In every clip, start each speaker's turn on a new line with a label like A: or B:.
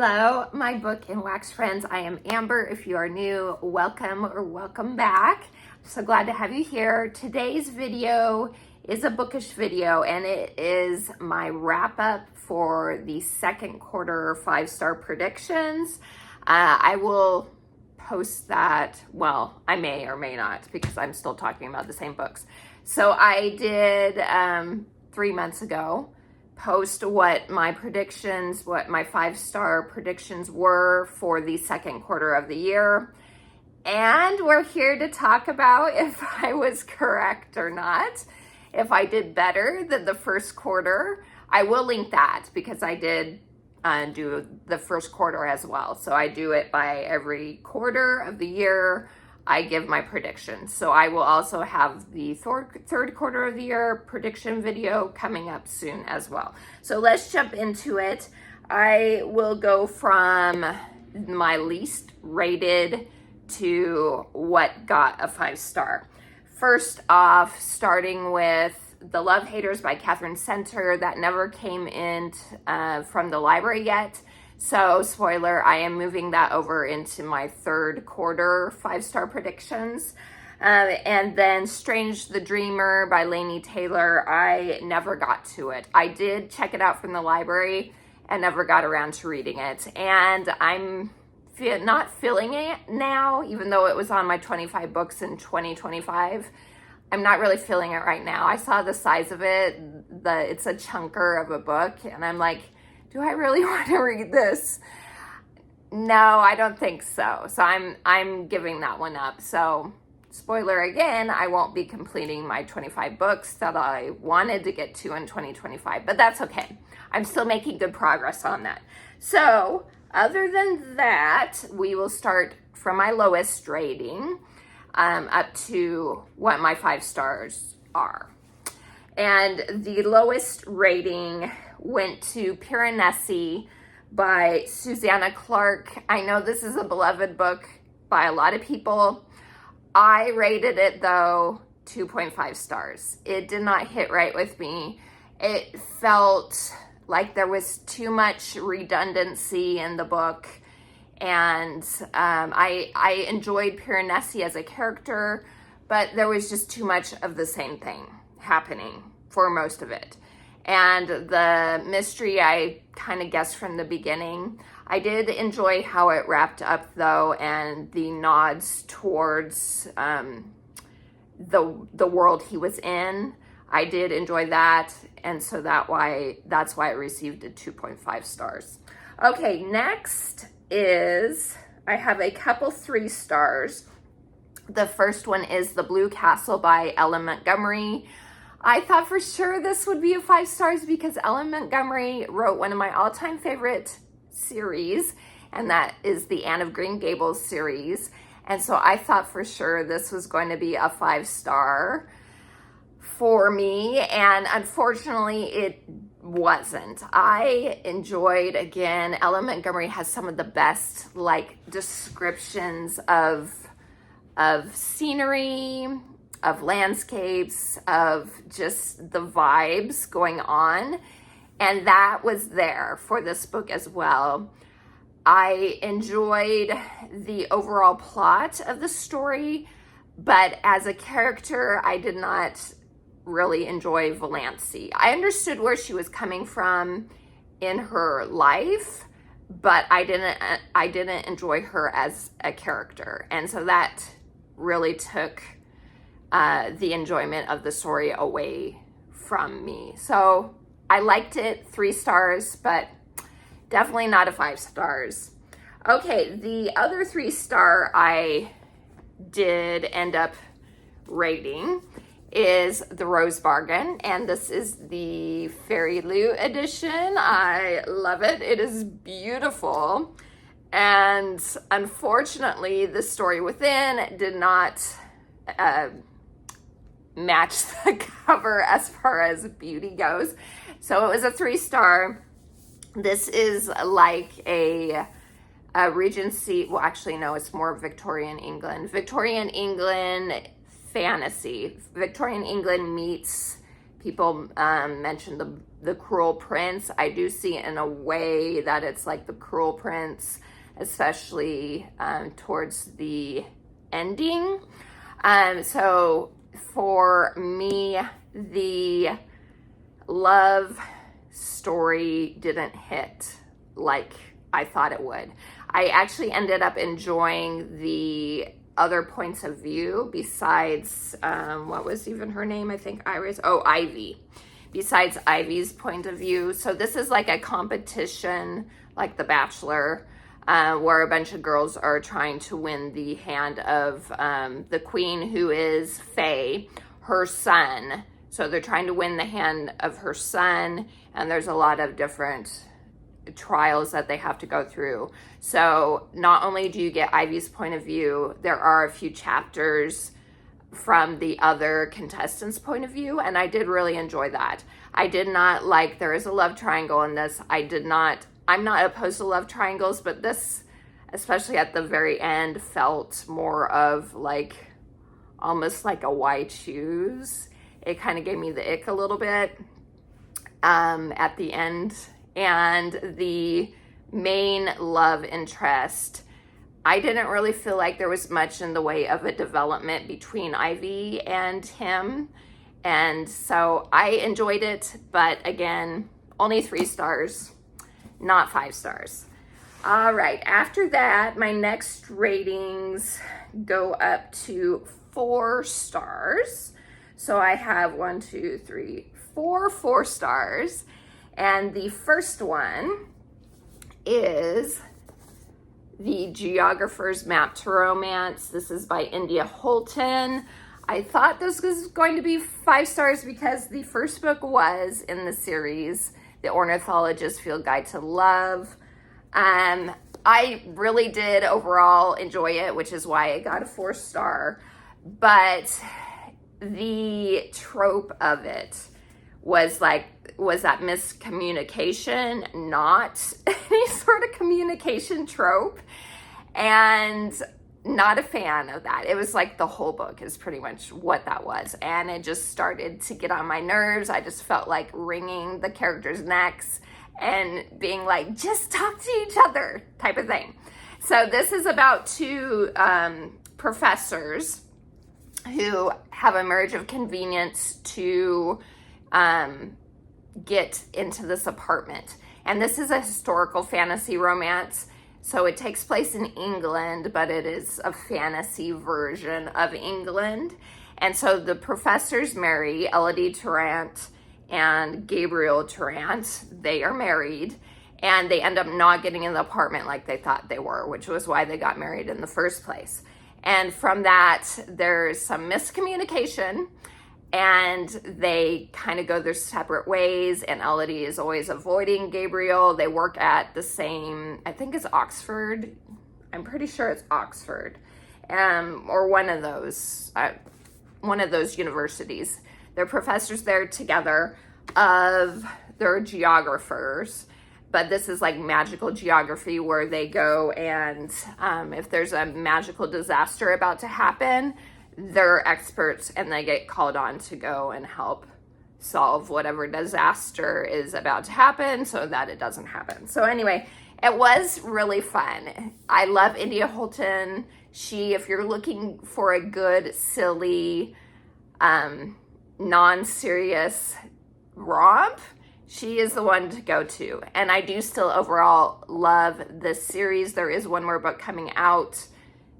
A: Hello, my book and wax friends. I am Amber. If you are new, welcome or welcome back. I'm so glad to have you here. Today's video is a bookish video, and it is my wrap up for the second quarter 5-star predictions. I will post that. Well, I may or may not, because I'm still talking about the same books. So I did 3 months ago post what my predictions, what my 5-star predictions were for the second quarter of the year. And we're here to talk about if I was correct or not, if I did better than the first quarter. I will link that because I did do the first quarter as well. So I do it by every quarter of the year. I give my predictions. So I will also have the third quarter of the year prediction video coming up soon as well. So let's jump into it. I will go from my least rated to what got a 5-star. First off, starting with The Love Haters by Catherine Center. That never came in from the library yet. So, spoiler, I am moving that over into my third quarter 5-star predictions. And then Strange the Dreamer by Laini Taylor. I never got to it. I did check it out from the library and never got around to reading it. And I'm not feeling it now, even though it was on my 25 books in 2025. I'm not really feeling it right now. I saw the size of it. It's a chunker of a book. And I'm like, do I really want to read this? No, I don't think so. So I'm giving that one up. So spoiler again, I won't be completing my 25 books that I wanted to get to in 2025, but that's okay. I'm still making good progress on that. So other than that, we will start from my lowest rating up to what my 5 stars are. And the lowest rating went to Piranesi by Susanna Clark. I know this is a beloved book by a lot of people. I rated it, though, 2.5 stars. It did not hit right with me. It felt like there was too much redundancy in the book. And I enjoyed Piranesi as a character, but there was just too much of the same thing happening for most of it. And the mystery I kind of guessed from the beginning. I did enjoy how it wrapped up, though, and the nods towards the world he was in. I did enjoy that, and so that's why it received a 2.5 stars. Okay, next is I have a couple 3 stars. The first one is The Blue Castle by Ellen Montgomery. I thought for sure this would be a 5 stars because Ellen Montgomery wrote one of my all-time favorite series, and that is the Anne of Green Gables series. And so I thought for sure this was going to be a 5-star for me, and unfortunately it wasn't. I enjoyed, again, Ellen Montgomery has some of the best descriptions of scenery, of landscapes, of just the vibes going on. And that was there for this book as well. I enjoyed the overall plot of the story, but as a character, I did not really enjoy Valancy. I understood where she was coming from in her life, but I didn't enjoy her as a character. And so that really took the enjoyment of the story away from me. So I liked it, 3 stars, but definitely not a 5 stars. Okay, the other 3-star I did end up rating is The Rose Bargain, and this is the Fairy Lou edition. I love it. It is beautiful. And unfortunately, the story within did not match the cover as far as beauty goes. So it was a 3-star. This is like a Regency, well, actually, no, it's more Victorian England. Victorian England fantasy. Victorian England meets people mentioned the Cruel Prince. I do see in a way that it's like the Cruel Prince, especially towards the ending. So for me, the love story didn't hit like I thought it would. I actually ended up enjoying the other points of view besides, what was even her name? I think Iris. Oh, Ivy. Besides Ivy's point of view. So this is like a competition, like The Bachelor, where a bunch of girls are trying to win the hand of the queen, who is Faye, her son. So they're trying to win the hand of her son, and there's a lot of different trials that they have to go through. So not only do you get Ivy's point of view, there are a few chapters from the other contestants' point of view, and I did really enjoy that. I did not like, there is a love triangle in this. I'm not opposed to love triangles, but this, especially at the very end, felt more of like, almost like a why choose. It kind of gave me the ick a little bit at the end. And the main love interest, I didn't really feel like there was much in the way of a development between Ivy and him. And so I enjoyed it, but again, only 3 stars, not 5 stars. All right, after that, my next ratings go up to 4 stars. So I have 1, 2, 3, 4 stars. And the first one is The Geographer's Map to Romance. This is by India Holton. I thought this was going to be 5 stars because the first book was in the series, The Ornithologist's Field Guide to Love. I really did overall enjoy it, which is why I got a 4 star. But the trope of it was that miscommunication, not any sort of communication trope, and not a fan of that. It was like the whole book is pretty much what that was, and it just started to get on my nerves. I just felt like wringing the characters' necks and being like, just talk to each other type of thing. So this is about 2 professors who have a merge of convenience to get into this apartment. And this is a historical fantasy romance. So it takes place in England, but it is a fantasy version of England. And so the professors marry, Elodie Tarrant and Gabriel Tarrant. They are married, and they end up not getting in the apartment like they thought they were, which was why they got married in the first place. And from that, there's some miscommunication, and they kind of go their separate ways, and Elodie is always avoiding Gabriel. They work at the same, I think it's Oxford. I'm pretty sure it's Oxford, or one of those universities. They're professors there together they're geographers, but this is like magical geography where they go and if there's a magical disaster about to happen, they're experts and they get called on to go and help solve whatever disaster is about to happen so that it doesn't happen. So anyway, it was really fun. I love India Holton. If you're looking for a good, silly, non-serious romp, she is the one to go to. And I do still overall love this series. There is one more book coming out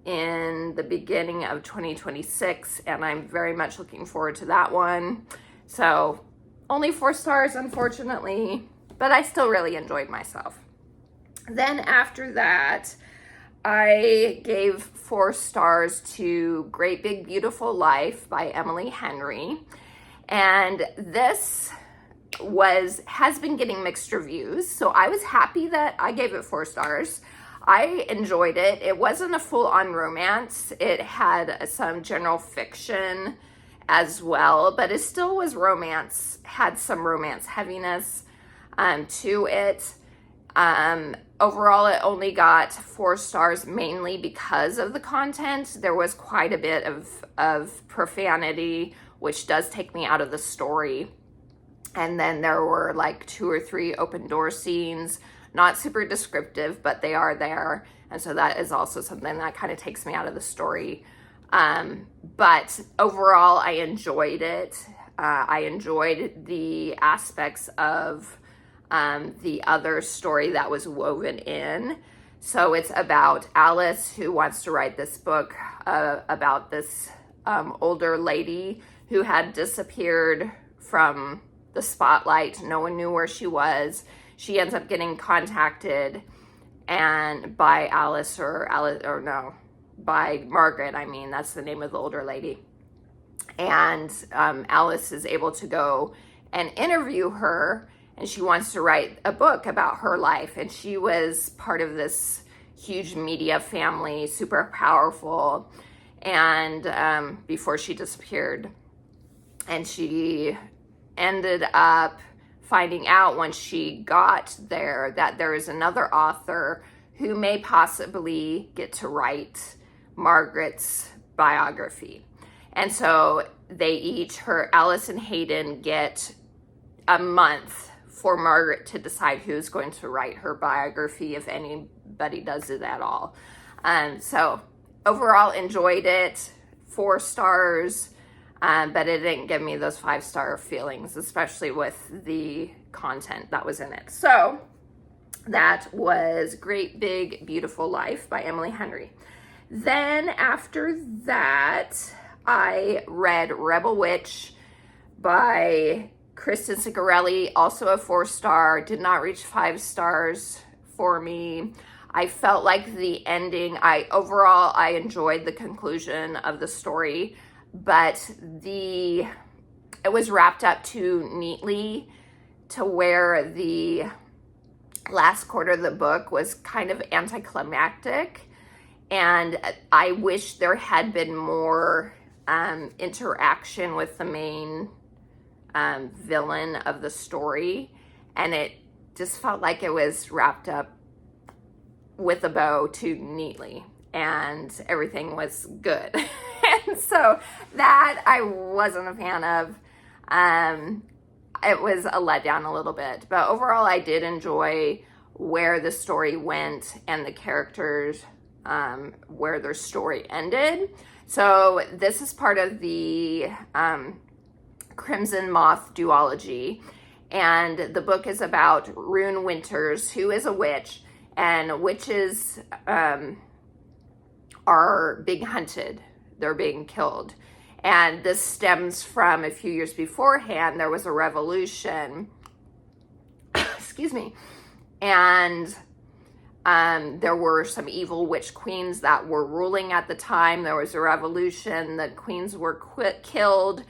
A: in the beginning of 2026, and I'm very much looking forward to that one. So only 4 stars, unfortunately, but I still really enjoyed myself. Then after that, I gave 4 stars to Great Big Beautiful Life by Emily Henry. And this has been getting mixed reviews, so I was happy that I gave it 4 stars. I enjoyed it. It wasn't a full-on romance. It had some general fiction as well, but it still was romance, had some romance heaviness to it. Overall, it only got 4 stars mainly because of the content. There was quite a bit of profanity, which does take me out of the story. And then there were like 2 or 3 open door scenes, not super descriptive, but they are there. And so that is also something that kind of takes me out of the story. But overall, I enjoyed it. I enjoyed the aspects of the other story that was woven in. So it's about Alice, who wants to write this book about this older lady who had disappeared from the spotlight. No one knew where she was. She ends up getting contacted by by Margaret. I mean, that's the name of the older lady. And Alice is able to go and interview her, and she wants to write a book about her life. And she was part of this huge media family, super powerful, and before she disappeared. And she ended up finding out when she got there that there is another author who may possibly get to write Margaret's biography. And so Alice and Hayden get a month for Margaret to decide who's going to write her biography, if anybody does it at all. So overall, enjoyed it, 4 stars, but it didn't give me those 5-star feelings, especially with the content that was in it. So that was Great Big Beautiful Life by Emily Henry. Then after that, I read Rebel Witch by Kristen Ciccarelli, also a 4-star, did not reach 5 stars for me. I felt like the ending, overall I enjoyed the conclusion of the story, but it was wrapped up too neatly to where the last quarter of the book was kind of anticlimactic, and I wish there had been more interaction with the main villain of the story, and it just felt like it was wrapped up with a bow too neatly, and everything was good. And so that I wasn't a fan of. It was a letdown a little bit, but overall I did enjoy where the story went and the characters, where their story ended. So this is part of the Crimson Moth duology, and the book is about Rune Winters, who is a witch, and witches are being hunted. They're being killed. And this stems from a few years beforehand, there was a revolution, excuse me, and there were some evil witch queens that were ruling at the time. There was a revolution, the queens were killed,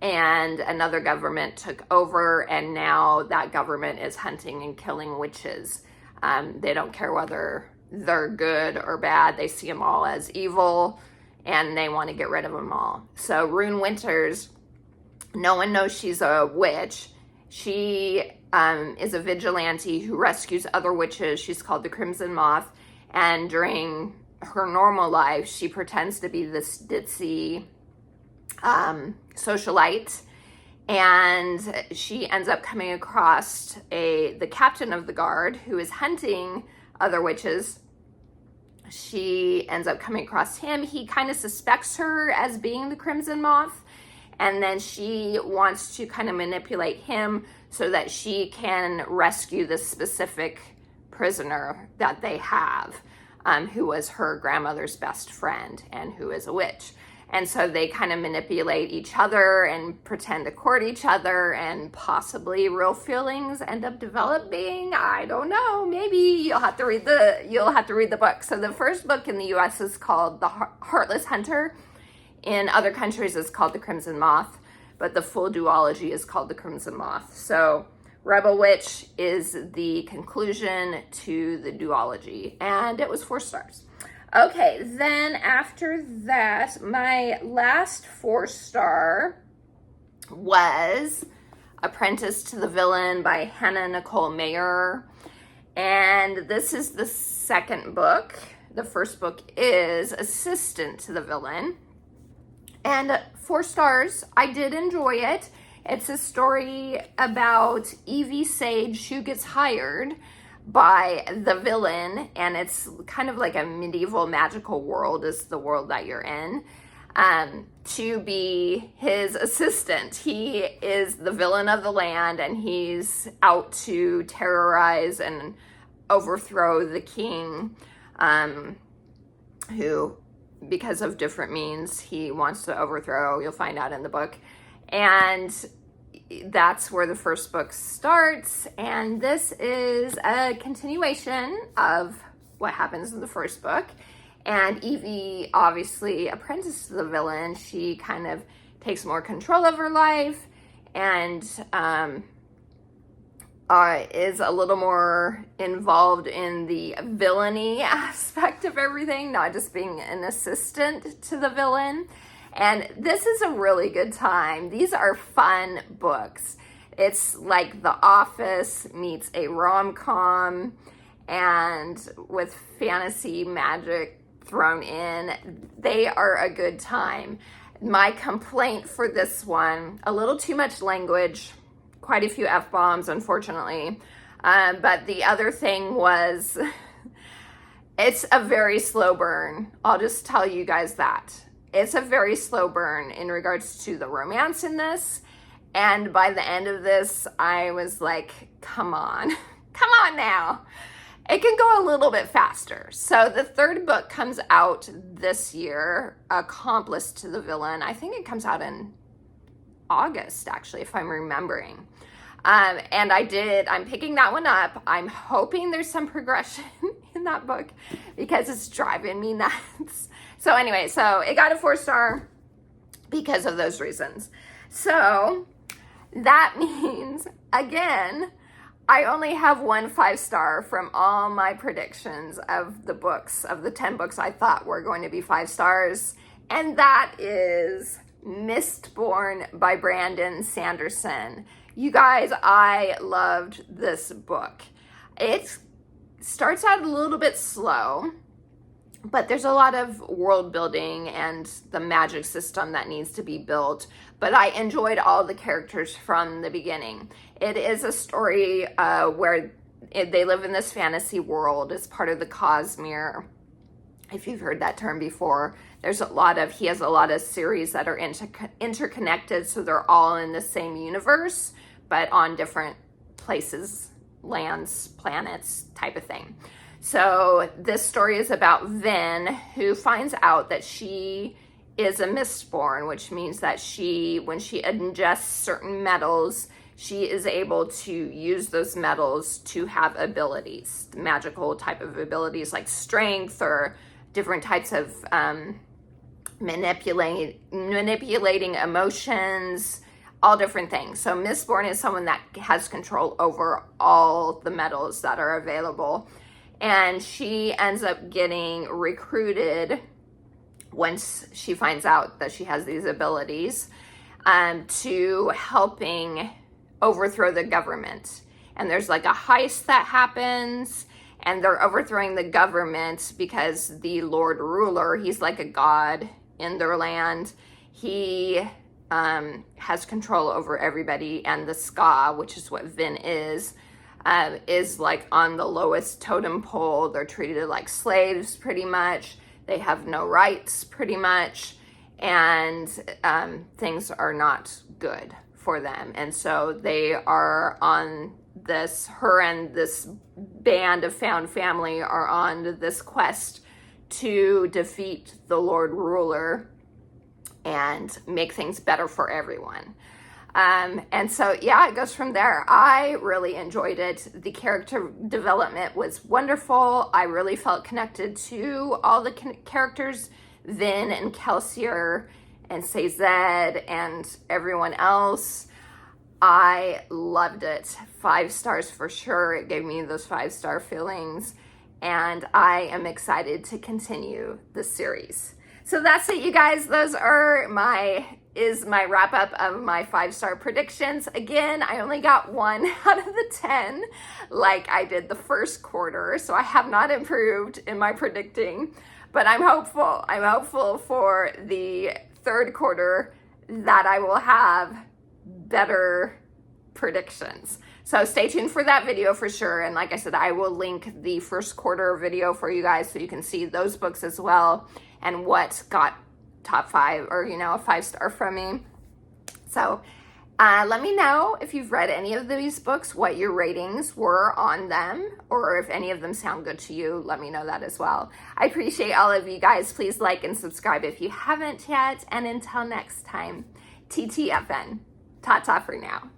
A: and another government took over, and now that government is hunting and killing witches. They don't care whether they're good or bad. They see them all as evil, and they want to get rid of them all. So Rune Winters, no one knows she's a witch. She is a vigilante who rescues other witches. She's called the Crimson Moth, and during her normal life, she pretends to be this ditzy socialite, and she ends up coming across the captain of the guard who is hunting other witches. She ends up coming across him. He kind of suspects her as being the Crimson Moth, and then she wants to kind of manipulate him so that she can rescue this specific prisoner that they have, who was her grandmother's best friend and who is a witch. And so they kind of manipulate each other and pretend to court each other, and possibly real feelings end up developing. I don't know. Maybe you'll have to read the book. So the first book in the US is called The Heartless Hunter. In other countries it's called The Crimson Moth, but the full duology is called The Crimson Moth. So Rebel Witch is the conclusion to the duology, and it was 4 stars. Okay, then after that, my last 4-star was Apprentice to the Villain by Hannah Nicole Mayer. And this is the second book. The first book is Assistant to the Villain. And 4 stars, I did enjoy it. It's a story about Evie Sage, who gets hired by the villain, and it's kind of like a medieval magical world is the world that you're in, to be his assistant. He is the villain of the land, and he's out to terrorize and overthrow the king, who, because of different means, he wants to overthrow. You'll find out in the book. And that's where the first book starts. And this is a continuation of what happens in the first book. And Evie, obviously apprenticed to the villain, she kind of takes more control of her life and is a little more involved in the villainy aspect of everything, not just being an assistant to the villain. And this is a really good time. These are fun books. It's like The Office meets a rom-com, and with fantasy magic thrown in. They are a good time. My complaint for this one, a little too much language, quite a few F-bombs, unfortunately. But the other thing was, it's a very slow burn. I'll just tell you guys that. It's a very slow burn in regards to the romance in this. And by the end of this, I was like, come on, come on now. It can go a little bit faster. So the third book comes out this year, Accomplice to the Villain. I think it comes out in August, actually, if I'm remembering. And I'm picking that one up. I'm hoping there's some progression in that book because it's driving me nuts. So anyway, so it got a 4-star because of those reasons. So that means, again, I only have 1 5-star from all my predictions of the books, of the 10 books I thought were going to be 5 stars. And that is Mistborn by Brandon Sanderson. You guys, I loved this book. It starts out a little bit slow, but there's a lot of world building and the magic system that needs to be built. But I enjoyed all the characters from the beginning. It is a story where they live in this fantasy world. It's part of the Cosmere. If you've heard that term before, he has a lot of series that are interconnected, so they're all in the same universe, but on different places, lands, planets, type of thing. So this story is about Vin, who finds out that she is a Mistborn, which means that when she ingests certain metals, she is able to use those metals to have abilities, magical type of abilities like strength or different types of manipulating emotions, all different things. So Mistborn is someone that has control over all the metals that are available. And she ends up getting recruited once she finds out that she has these abilities to helping overthrow the government. And there's like a heist that happens, and they're overthrowing the government because the Lord Ruler, he's like a god in their land. He has control over everybody, and the Ska, which is what Vin is like on the lowest totem pole. They're treated like slaves pretty much. They have no rights pretty much, and things are not good for them. And so they are on her and this band of found family are on this quest to defeat the Lord Ruler and make things better for everyone. And so, yeah, it goes from there. I really enjoyed it. The character development was wonderful. I really felt connected to all the characters, Vin and Kelsier and Sazed and everyone else. I loved it. 5 stars for sure. It gave me those 5-star feelings. And I am excited to continue the series. So that's it, you guys. Those are my wrap up of my 5-star predictions. Again, I only got 1 out of the 10 like I did the first quarter, so I have not improved in my predicting, but I'm hopeful. I'm hopeful for the third quarter that I will have better predictions. So stay tuned for that video for sure. And like I said, I will link the first quarter video for you guys so you can see those books as well and what got top 5 or, you know, a 5-star from me. So let me know if you've read any of these books, what your ratings were on them, or if any of them sound good to you. Let me know that as well. I appreciate all of you guys. Please like and subscribe if you haven't yet. And until next time, TTFN. Ta-ta for now.